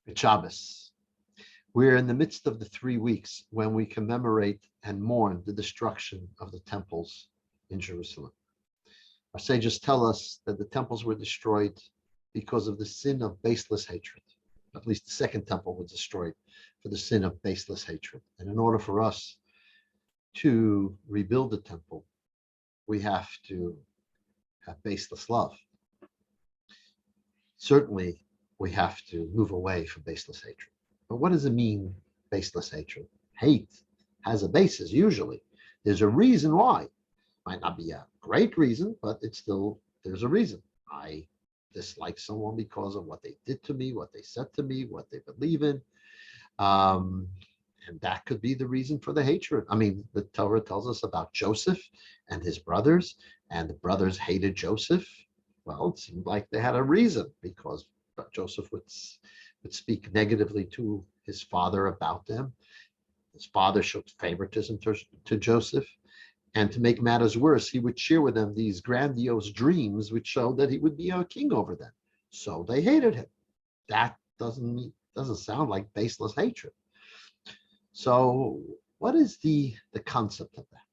It's Shabbos. We're in the midst of the 3 weeks when we commemorate and mourn the destruction of the temples in Jerusalem. Our sages tell us that the temples were destroyed because of the sin of baseless hatred. At least the second temple was destroyed for the sin of baseless hatred. And in order for us to rebuild the temple, we have to have baseless love. Certainly, we have to move away from baseless hatred. But what does it mean, baseless hatred? Hate has a basis, usually. There's a reason why. Might not be a great reason, but there's a reason. I dislike someone because of what they did to me, what they said to me, what they believe in. And that could be the reason for the hatred. I mean, the Torah tells us about Joseph and his brothers, and the brothers hated Joseph. Well, it seemed like they had a reason, because Joseph would speak negatively to his father about them. His father showed favoritism to Joseph. And to make matters worse, he would share with them these grandiose dreams which showed that he would be a king over them. So they hated him. That doesn't sound like baseless hatred. So what is the concept of that?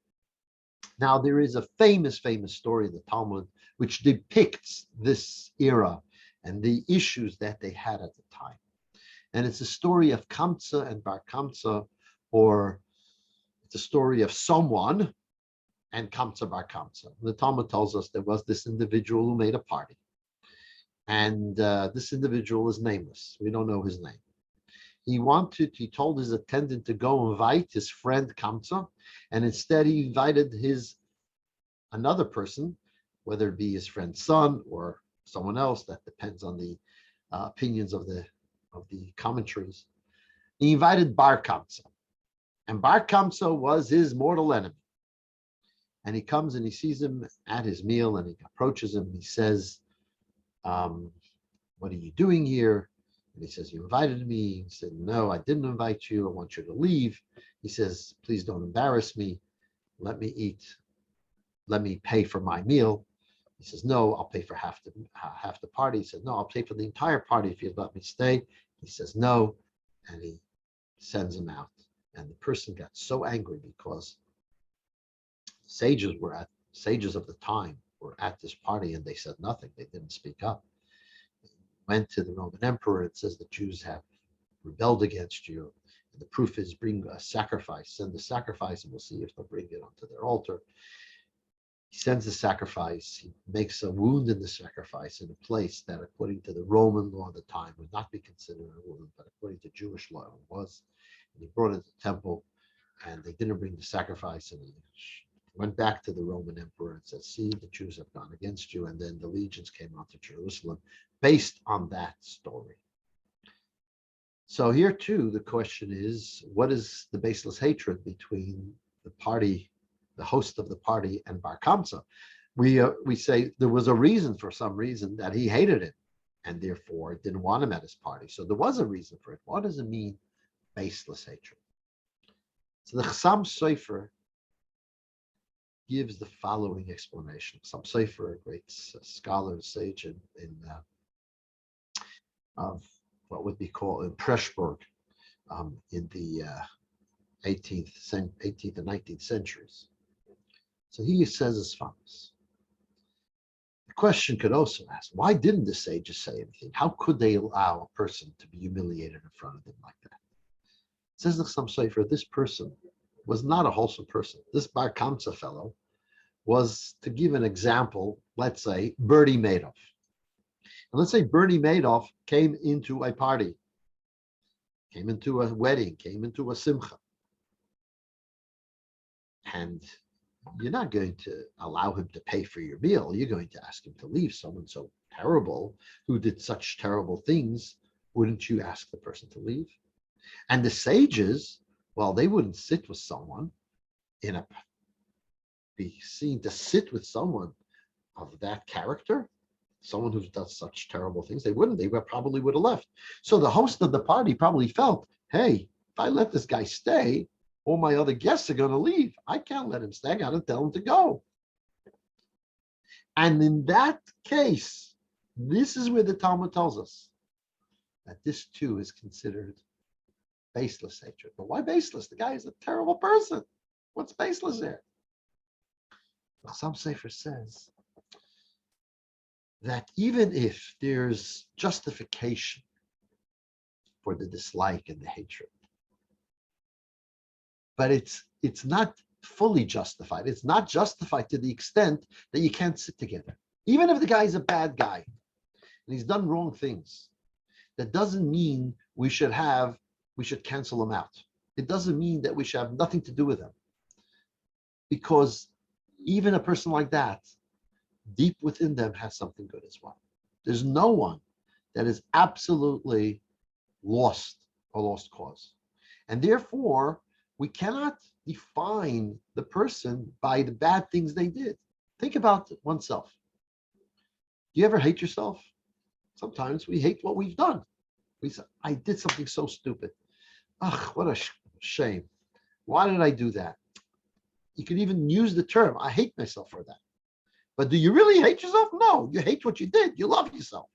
Now, there is a famous story in the Talmud which depicts this era and the issues that they had at the time. And it's a story of Kamsa and Bar Kamsa, or it's a story of someone and Kamsa Bar Kamsa. The Talmud tells us there was this individual who made a party. And this individual is nameless. We don't know his name. He told his attendant to go invite his friend Kamsa, and instead he invited another person, whether it be his friend's son or someone else, that depends on the opinions of the commentaries. He invited Bar Kamsa, and Bar Kamsa was his mortal enemy. And he comes and he sees him at his meal, and he approaches him and he says, what are you doing here? And he says, you invited me. He said, no, I didn't invite you. I want you to leave. He says, please don't embarrass me. Let me eat. Let me pay for my meal. He says, no, I'll pay for half the party. He says, no, I'll pay for the entire party if you let me stay. He says, no. And he sends him out. And the person got so angry because sages of the time were at this party, and they said nothing. They didn't speak up. Went to the Roman emperor and says, the Jews have rebelled against you. And the proof is, bring a sacrifice, send the sacrifice, and we'll see if they'll bring it onto their altar. He sends the sacrifice. He makes a wound in the sacrifice in a place that, according to the Roman law of the time, would not be considered a wound, but according to Jewish law, it was. And he brought it to the temple, and they didn't bring the sacrifice, and he went back to the Roman emperor and said, see, the Jews have gone against you. And then the legions came out to Jerusalem based on that story. So here too, the question is, what is the baseless hatred between the party, the host of the party, and Bar Kamsa? We say there was a reason, for some reason, that he hated him and therefore didn't want him at his party. So there was a reason for it. What does it mean, baseless hatred? So the Chassam Sofer gives the following explanation. Chassam Sofer, a great scholar and sage of what would be called in Pressburg in the 18th and 19th centuries. So he says as follows. The question could also ask, why didn't the sages say anything? How could they allow a person to be humiliated in front of them like that? It says the Chassam Sofer, this person was not a wholesome person. This Bar Kamsa fellow was, to give an example, let's say Bernie Madoff. And let's say Bernie Madoff came into a party, came into a wedding, came into a simcha. And you're not going to allow him to pay for your meal. You're going to ask him to leave. Someone so terrible who did such terrible things, wouldn't you ask the person to leave? And the sages, well, they wouldn't sit with someone be seen to sit with someone of that character, someone who does such terrible things. They wouldn't. They probably would have left. So the host of the party probably felt, hey, if I let this guy stay, all my other guests are going to leave. I can't let him stay. I got to tell him to go. And in that case, this is where the Talmud tells us that this too is considered baseless hatred. But why baseless? The guy is a terrible person. What's baseless there? Some Sefer says that even if there's justification for the dislike and the hatred, but it's not fully justified. It's not justified to the extent that you can't sit together. Even if the guy is a bad guy and he's done wrong things, that doesn't mean we should cancel him out. It doesn't mean that we should have nothing to do with him. Because even a person like that, deep within them has something good as well. There's no one that is absolutely lost or lost cause. And therefore, we cannot define the person by the bad things they did. Think about oneself. Do you ever hate yourself? Sometimes we hate what we've done. We say, I did something so stupid. Ugh, what a shame. Why did I do that? You could even use the term, I hate myself for that. But do you really hate yourself? No, you hate what you did. You love yourself.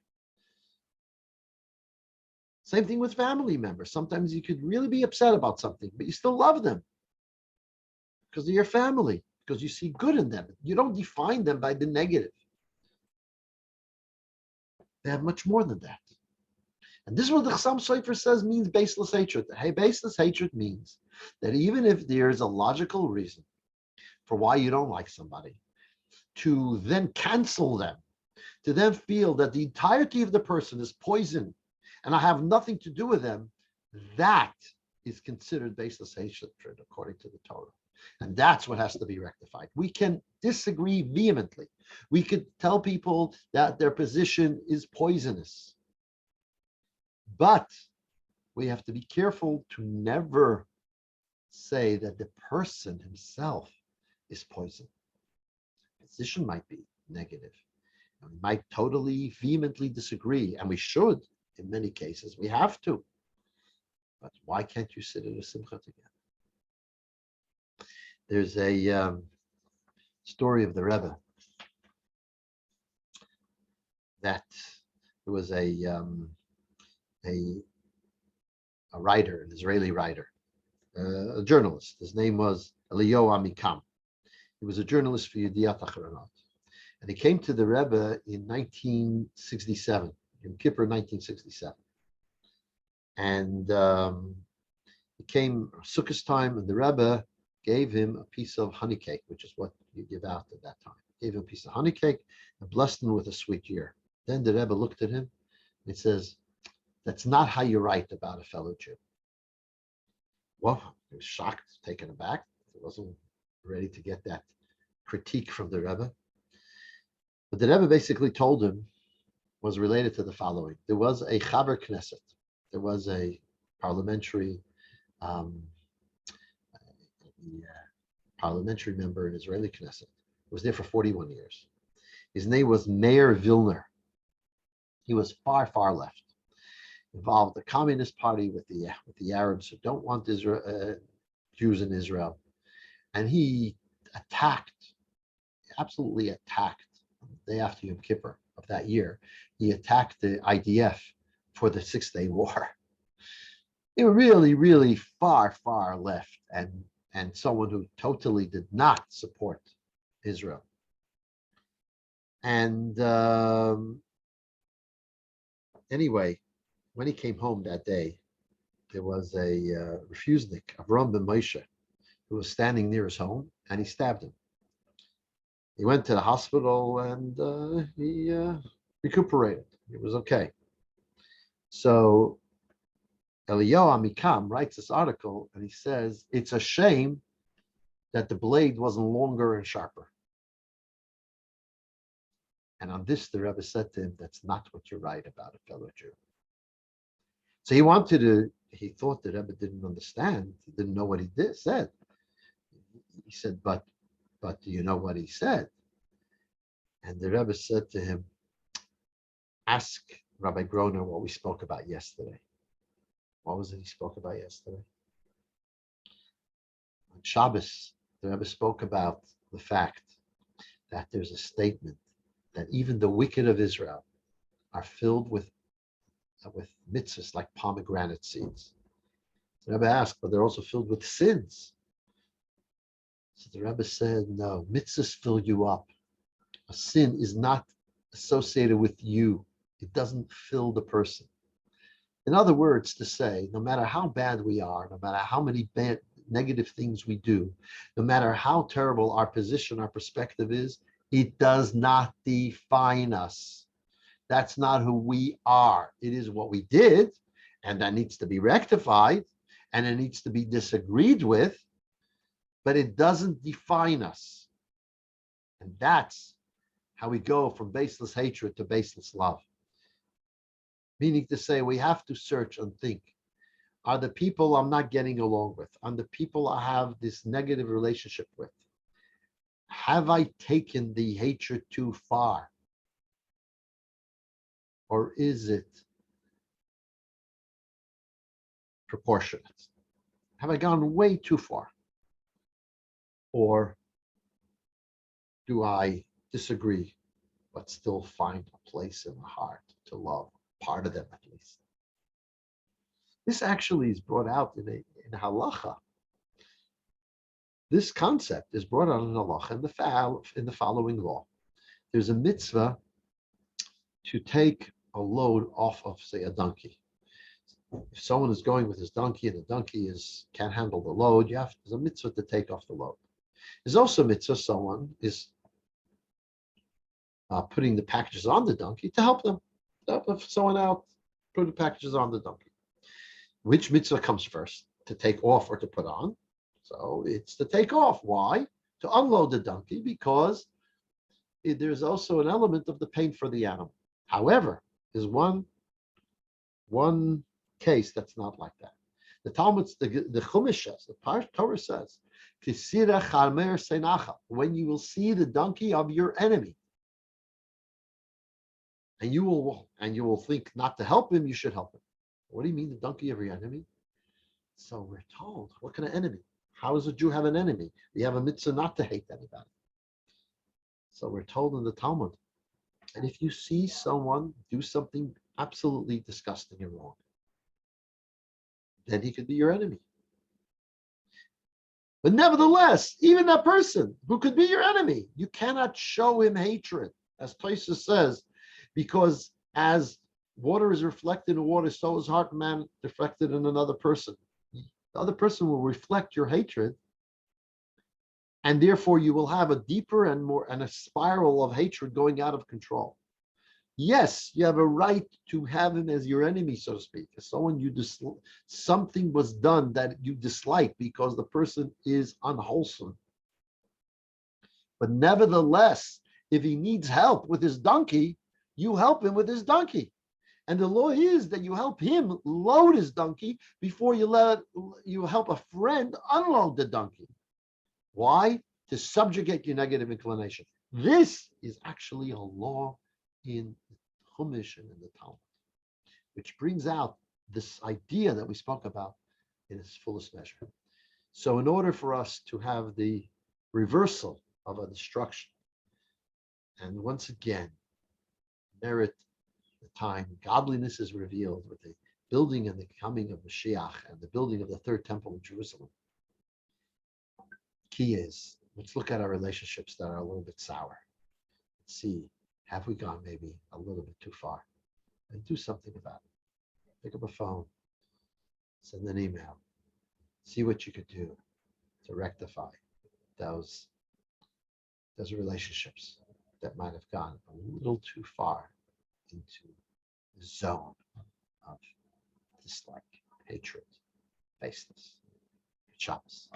Same thing with family members. Sometimes you could really be upset about something, but you still love them because they're your family, because you see good in them. You don't define them by the negative. They have much more than that. And this is what the Chassam Sofer says means baseless hatred. Hey, baseless hatred means that even if there's a logical reason for why you don't like somebody, to then cancel them, to then feel that the entirety of the person is poison and I have nothing to do with them, that is considered baseless hatred according to the Torah. And that's what has to be rectified. We can disagree vehemently. We could tell people that their position is poisonous. But we have to be careful to never say that the person himself is poison. Position might be negative. And we might totally vehemently disagree, and we should in many cases. We have to. But why can't you sit at a simcha together? There's a story of the Rebbe that there was a writer, an Israeli writer, a journalist. His name was Eliyahu Amikam. He was a journalist for Yediat Achronot. And he came to the Rebbe in 1967, in Kippur 1967. And he came Sukkot time, and the Rebbe gave him a piece of honey cake, which is what you give out at that time. Gave him a piece of honey cake and blessed him with a sweet year. Then the Rebbe looked at him and he says, that's not how you write about a fellow Jew. Well, he was shocked, taken aback. He wasn't ready to get that critique from the Rebbe. But the Rebbe basically told him was related to the following. There was a Chaber Knesset. There was a parliamentary parliamentary member in Israeli Knesset. He was there for 41 years. His name was Meir Vilner. He was far, far left. Involved the Communist Party with the Arabs who don't want Israel, Jews in Israel. And he absolutely attacked, the day after Yom Kippur of that year, he attacked the IDF for the 6-Day War. They were really, really far, far left and someone who totally did not support Israel. And anyway, when he came home that day, there was a refusenik, Avram ben Moshe, who was standing near his home, and he stabbed him. He went to the hospital and he recuperated. It was okay. So Eliyahu Amikam writes this article, and he says, it's a shame that the blade wasn't longer and sharper. And on this, the Rebbe said to him, that's not what you write about a fellow Jew. So he thought the Rebbe didn't understand. He didn't know what he said. He said, but do you know what he said? And the Rebbe said to him, ask Rabbi Groner what we spoke about yesterday. What was it he spoke about yesterday? On Shabbos, the Rebbe spoke about the fact that there's a statement that even the wicked of Israel are filled with with mitzvahs like pomegranate seeds. The Rebbe asked, but they're also filled with sins. So the Rebbe said, no, mitzvahs fill you up. A sin is not associated with you. It doesn't fill the person. In other words, to say, no matter how bad we are, no matter how many bad, negative things we do, no matter how terrible our position, our perspective is, it does not define us. That's not who we are. It is what we did, and that needs to be rectified, and it needs to be disagreed with, but it doesn't define us. And that's how we go from baseless hatred to baseless love. Meaning to say, we have to search and think, are the people I'm not getting along with, are the people I have this negative relationship with, have I taken the hatred too far? Or is it proportionate? Have I gone way too far? Or do I disagree, but still find a place in the heart to love part of them at least? This actually is brought out in halacha. This concept is brought out in halacha in the following law. There's a mitzvah to take a load off of, say, a donkey. If someone is going with his donkey and the donkey can't handle the load, there's a mitzvah to take off the load. There's also a mitzvah someone is putting the packages on the donkey to help them. Help someone out, put the packages on the donkey. Which mitzvah comes first, to take off or to put on? So it's to take off. Why? To unload the donkey, because there's also an element of the pain for the animal. However, there's one case that's not like that. The Talmud, the Chumash says, the Torah says, when you will see the donkey of your enemy, and you will think not to help him, you should help him. What do you mean, the donkey of your enemy? So we're told, what kind of enemy? How does a Jew have an enemy? We have a mitzvah not to hate anybody. So we're told in the Talmud, and if you see someone do something absolutely disgusting and wrong, then he could be your enemy. But nevertheless, even that person who could be your enemy, you cannot show him hatred, as Tosfos says, because as water is reflected in water, so is heart and man reflected in another person. The other person will reflect your hatred, and therefore you will have a deeper and a spiral of hatred going out of control. Yes, you have a right to have him as your enemy, so to speak. As someone something was done that you dislike because the person is unwholesome. But nevertheless, if he needs help with his donkey, you help him with his donkey. And the law is that you help him load his donkey before you help a friend unload the donkey. Why? To subjugate your negative inclination. This is actually a law in the Chumash and in the Talmud, which brings out this idea that we spoke about in its fullest measure. So in order for us to have the reversal of a destruction, and once again, merit the time godliness is revealed with the building and the coming of Mashiach and the building of the third temple in Jerusalem. Key is, let's look at our relationships that are a little bit sour. Let's see, have we gone maybe a little bit too far? And do something about it. Pick up a phone, send an email, see what you could do to rectify those relationships that might have gone a little too far into the zone of dislike, hatred, baseless. Shabbos.